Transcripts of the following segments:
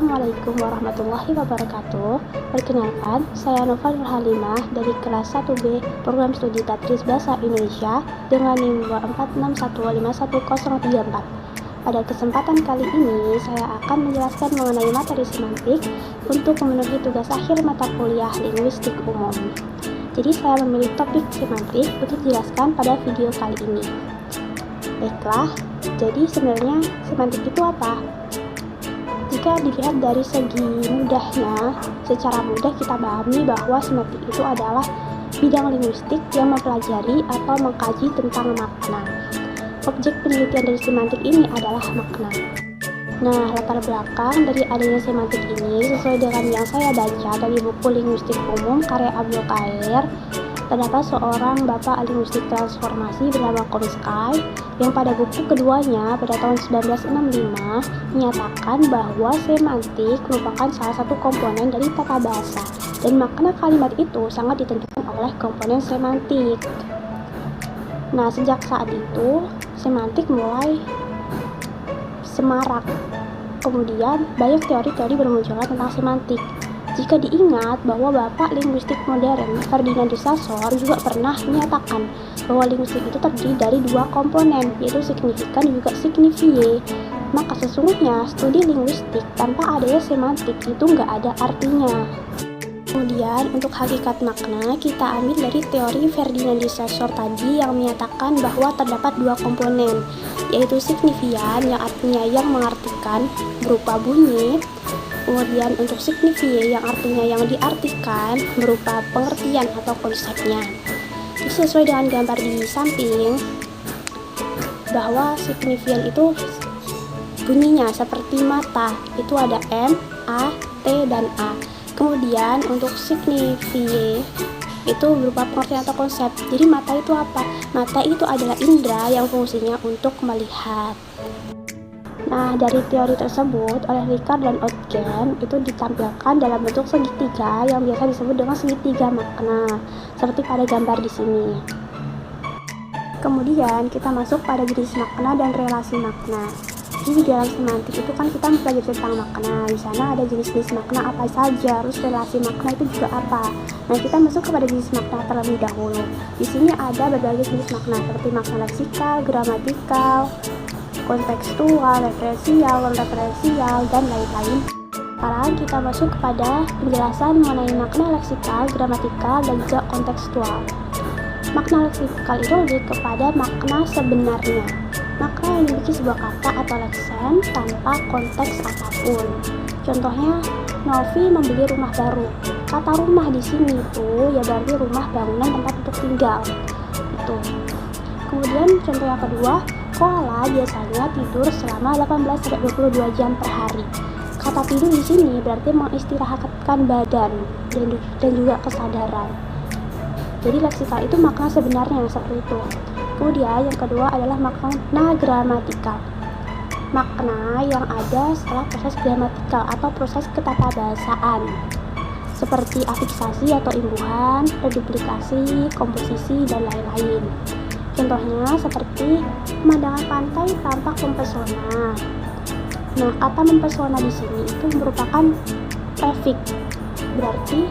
Assalamualaikum warahmatullahi wabarakatuh. Perkenalkan, saya Nova Nurhalimah dari kelas 1B Program Studi Tadris Bahasa Indonesia dengan NIM 246151034. Pada kesempatan kali ini, saya akan menjelaskan mengenai materi semantik untuk memenuhi tugas akhir mata kuliah linguistik umum. Jadi saya memilih topik semantik untuk dijelaskan pada video kali ini. Baiklah, jadi sebenarnya semantik itu apa? Jika dilihat dari segi mudahnya, secara mudah kita pahami bahwa semantik itu adalah bidang linguistik yang mempelajari atau mengkaji tentang makna. Objek penelitian dari semantik ini adalah makna. Nah, latar belakang dari adanya semantik ini sesuai dengan yang saya baca dari buku Linguistik Umum karya Abdul Qair. Terdapat seorang bapak linguistik transformasi bernama Chomsky yang pada buku keduanya pada tahun 1965 menyatakan bahwa semantik merupakan salah satu komponen dari tata bahasa dan makna kalimat itu sangat ditentukan oleh komponen semantik. Nah, sejak saat itu semantik mulai semarak. Kemudian banyak teori-teori bermunculan tentang semantik. Jika diingat bahwa bapak linguistik modern Ferdinand de Saussure juga pernah menyatakan bahwa linguistik itu terdiri dari dua komponen, yaitu signifikan dan juga signifie. Maka sesungguhnya studi linguistik tanpa adanya semantik itu nggak ada artinya. Kemudian untuk hakikat makna kita ambil dari teori Ferdinand de Saussure tadi yang menyatakan bahwa terdapat dua komponen, yaitu signifian yang artinya yang mengartikan berupa bunyi. Kemudian untuk signifie yang artinya yang diartikan berupa pengertian atau konsepnya. Jadi sesuai dengan gambar di samping bahwa signifian itu bunyinya seperti mata, itu ada M, A, T, dan A. Kemudian untuk signifie itu berupa pengertian atau konsep. Jadi mata itu apa? Mata itu adalah indera yang fungsinya untuk melihat. Nah, dari teori tersebut oleh Ricard dan Oudgen itu ditampilkan dalam bentuk segitiga yang biasa disebut dengan segitiga makna, seperti pada gambar di sini. Kemudian kita masuk pada jenis makna dan relasi makna. Jadi di dalam semantik itu kan kita mempelajari tentang makna. Di sana ada jenis-jenis makna apa saja, terus relasi makna itu juga apa. Nah, kita masuk kepada jenis makna terlebih dahulu. Di sini ada berbagai jenis makna seperti makna leksikal, gramatikal, kontekstual, referensial, non-referensial, dan lain-lain. Sekarang kita masuk kepada penjelasan mengenai makna leksikal, gramatikal, dan juga kontekstual. Makna leksikal itu lebih kepada makna sebenarnya. Makna yang memiliki sebuah kata atau leksen tanpa konteks apapun. Contohnya, Novi membeli rumah baru. Kata rumah di sini itu ya berarti rumah bangunan tempat untuk tinggal. Itu. Kemudian contoh yang kedua, koala biasanya tidur selama 18-22 jam per hari. Kata tidur di sini berarti mengistirahatkan badan dan juga kesadaran. Jadi leksikal itu makna sebenarnya seperti itu. Kemudian yang kedua adalah makna gramatikal. Makna yang ada setelah proses gramatikal atau proses ketatabahasaan. Seperti afiksasi atau imbuhan, reduplikasi, komposisi, dan lain-lain. Contohnya seperti pemandangan pantai tampak mempesona. Nah, kata mempesona di sini itu merupakan prefik. Berarti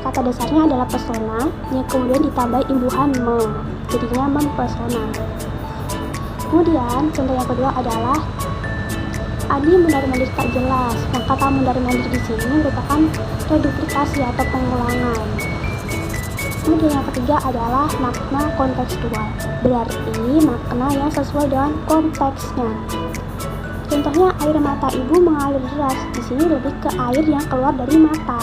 kata dasarnya adalah pesona yang kemudian ditambah imbuhan me. Jadinya mempesona. Kemudian contoh yang kedua adalah Adi mundar-mandir tak jelas. Nah, kata mundar-mandir di sini merupakan reduplikasi atau pengulangan. Kemudian yang ketiga adalah makna kontekstual, berarti makna yang sesuai dengan konteksnya. Contohnya air mata ibu mengalir deras, di sini lebih ke air yang keluar dari mata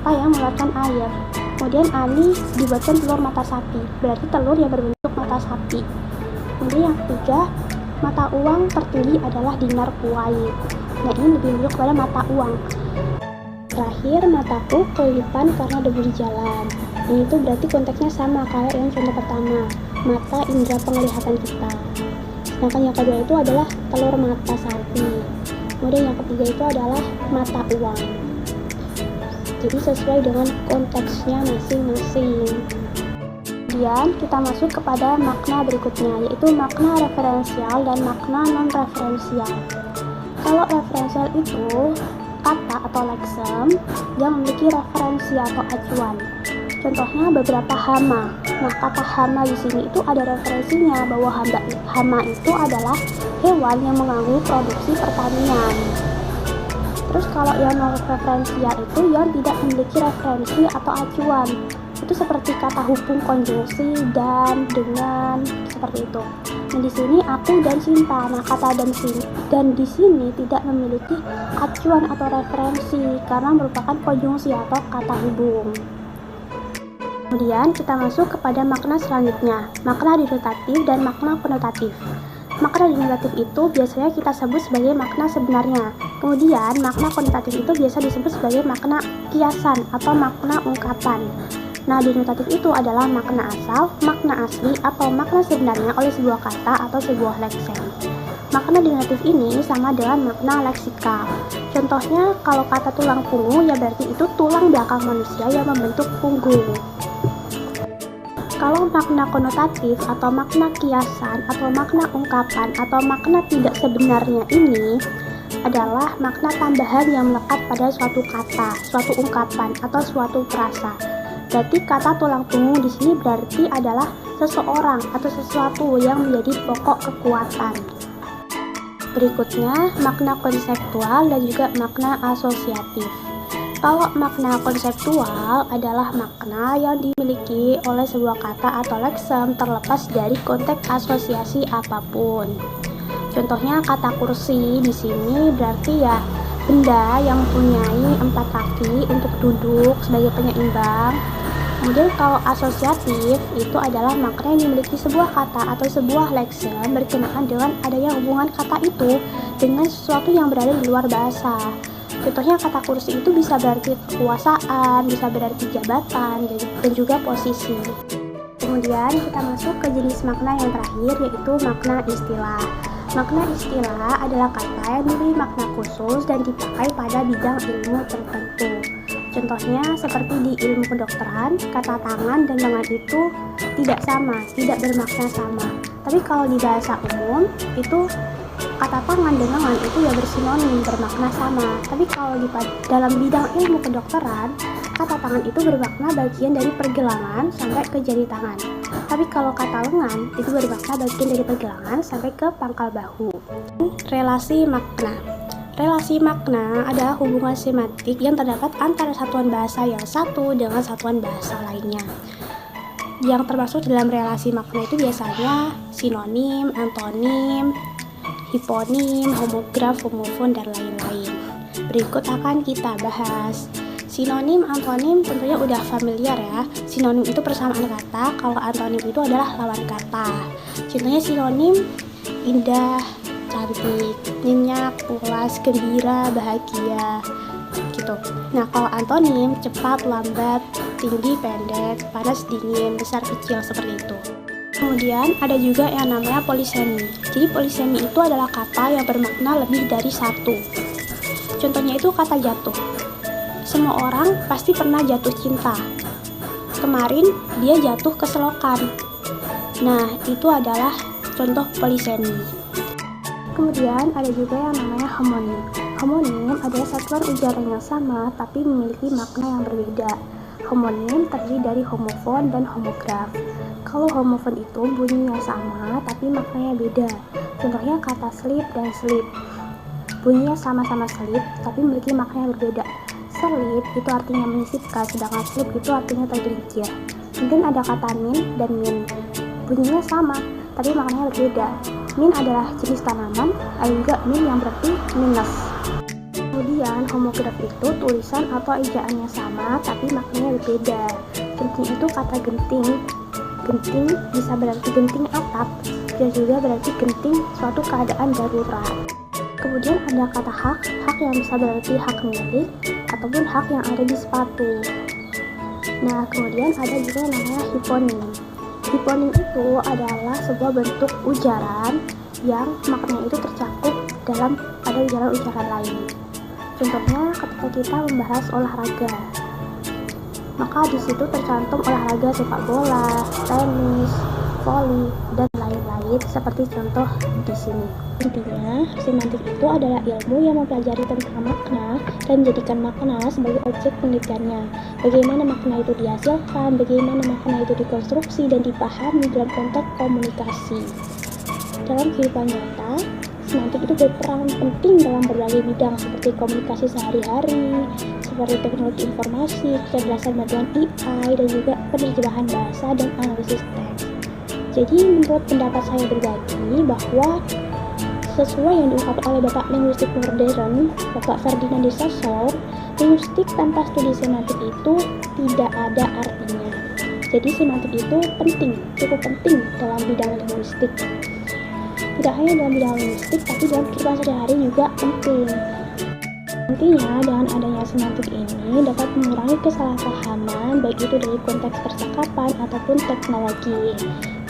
yang mengeluarkan air. Kemudian Ani dibuatkan telur mata sapi, berarti telur yang berbentuk mata sapi. Kemudian yang ketiga, mata uang tertinggi adalah dinar Kuwait. Nah, ini lebih menunjuk kepada mata uang. Terakhir, mataku kelipan karena debu di jalan. Ini tuh berarti konteksnya sama kayak yang contoh pertama, mata indera penglihatan kita. Sedangkan yang kedua itu adalah telur mata sapi. Kemudian yang ketiga itu adalah mata uang. Jadi sesuai dengan konteksnya masing-masing. Kemudian kita masuk kepada makna berikutnya, yaitu makna referensial dan makna non-referensial. Kalau referensial itu kata atau leksem yang memiliki referensi atau acuan. Contohnya beberapa hama. Nah, kata hama di sini itu ada referensinya bahwa hama itu adalah hewan yang mengganggu produksi pertanian. Terus kalau yang non referensial itu yang tidak memiliki referensi atau acuan. Itu seperti kata hubung konjungsi dan, dengan, seperti itu. Nah, di sini aku dan cinta. Nah, kata dan di sini tidak memiliki acuan atau referensi karena merupakan konjungsi atau kata hubung. Kemudian kita masuk kepada makna selanjutnya, makna denotatif dan makna konotatif. Makna denotatif itu biasanya kita sebut sebagai makna sebenarnya. Kemudian makna konotatif itu biasa disebut sebagai makna kiasan atau makna ungkapan. Nah, denotatif itu adalah makna asal, makna asli, atau makna sebenarnya oleh sebuah kata atau sebuah leksem. Makna denotatif ini sama dengan makna leksikal. Contohnya, kalau kata tulang punggung, ya berarti itu tulang belakang manusia yang membentuk punggung. Kalau makna konotatif atau makna kiasan atau makna ungkapan atau makna tidak sebenarnya ini adalah makna tambahan yang melekat pada suatu kata, suatu ungkapan, atau suatu frasa. Berarti kata tulang punggung di sini berarti adalah seseorang atau sesuatu yang menjadi pokok kekuatan. Berikutnya, makna konseptual dan juga makna asosiatif. Kalau makna konseptual adalah makna yang dimiliki oleh sebuah kata atau leksem terlepas dari konteks asosiasi apapun. Contohnya kata kursi di sini berarti ya benda yang mempunyai 4 kaki untuk duduk sebagai penyeimbang. Kemudian kalau asosiatif itu adalah makna yang dimiliki sebuah kata atau sebuah leksem berkenaan dengan adanya hubungan kata itu dengan sesuatu yang berada di luar bahasa. Contohnya kata kursi itu bisa berarti kekuasaan, bisa berarti jabatan, dan juga posisi. Kemudian kita masuk ke jenis makna yang terakhir, yaitu makna istilah. Makna istilah adalah kata yang diberi makna khusus dan dipakai pada bidang ilmu tertentu. Contohnya seperti di ilmu kedokteran, kata tangan dan lengan itu tidak sama, tidak bermakna sama. Tapi kalau di bahasa umum itu kata tangan dan lengan itu ya bersinonim, bermakna sama. Tapi kalau dalam bidang ilmu kedokteran, kata tangan itu bermakna bagian dari pergelangan sampai ke jari tangan. Tapi kalau kata lengan itu bermakna bagian dari pergelangan sampai ke pangkal bahu. Relasi makna. Relasi makna adalah hubungan semantik yang terdapat antara satuan bahasa yang satu dengan satuan bahasa lainnya. Yang termasuk dalam relasi makna itu biasanya sinonim, antonim, hiponim, homograf, homofon, dan lain-lain. Berikut akan kita bahas. Sinonim, antonim tentunya udah familiar ya. Sinonim itu persamaan kata, kalau antonim itu adalah lawan kata. Contohnya sinonim indah, cantik, nyenyak, puas, gembira, bahagia, gitu. Nah, kalau antonim cepat, lambat, tinggi, pendek, panas, dingin, besar, kecil, seperti itu. Kemudian ada juga yang namanya polisemi. Jadi polisemi itu adalah kata yang bermakna lebih dari satu. Contohnya itu kata jatuh. Semua orang pasti pernah jatuh cinta. Kemarin dia jatuh ke selokan. Nah, itu adalah contoh polisemi. Kemudian ada juga yang namanya homonim. Homonim adalah satuan ujaran yang sama tapi memiliki makna yang berbeda. Homonim terdiri dari homofon dan homograf. Kalau homofon itu bunyinya sama tapi maknanya beda. Contohnya kata slip dan slip. Bunyinya sama-sama slip tapi memiliki makna yang berbeda. Slip itu artinya menyisipkan, sedangkan slip itu artinya tergelincir. Kemudian ada kata min dan min. Bunyinya sama tapi maknanya berbeda. Min adalah jenis tanaman, ada juga min yang berarti minus. Kemudian homograf itu tulisan atau ejaannya sama tapi maknanya berbeda. Contohnya itu kata genting. Genting bisa berarti genting atap dan juga berarti genting suatu keadaan darurat. Kemudian ada kata hak yang bisa berarti hak milik ataupun hak yang ada di sepatu. Nah, kemudian ada juga yang namanya hiponim. Hiponim itu adalah sebuah bentuk ujaran yang maknanya itu tercakup dalam pada ujaran-ujaran lain. Contohnya ketika kita membahas olahraga, maka di situ tercantum olahraga sepak bola, tenis, voli, dan lain-lain seperti contoh di sini. Intinya, semantik itu adalah ilmu yang mempelajari tentang makna dan menjadikan makna sebagai objek penelitiannya. Bagaimana makna itu dihasilkan, bagaimana makna itu dikonstruksi dan dipahami dalam konteks komunikasi. Dalam kehidupan nyata, semantik itu berperan penting dalam berbagai bidang seperti komunikasi sehari-hari, seperti teknologi informasi, kecerdasan bantuan AI, dan juga penerjemahan bahasa dan analisis teks. Jadi menurut pendapat saya pribadi bahwa sesuai yang diungkapkan oleh Bapak Linguistik Modern, Bapak Ferdinand de Saussure, linguistik tanpa studi semantik itu tidak ada artinya. Jadi semantik itu penting, cukup penting dalam bidang linguistik. Tidak hanya dalam bidang linguistik, tapi dalam kehidupan sehari-hari juga penting. Nantinya dengan adanya semantik ini dapat mengurangi kesalahpahaman baik itu dari konteks percakapan ataupun teknologi.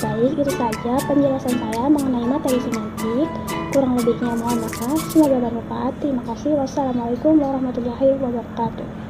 Baik, itu saja penjelasan saya mengenai materi semantik. Kurang lebihnya mohon maaf, semoga bermanfaat. Terima kasih. Wassalamualaikum warahmatullahi wabarakatuh.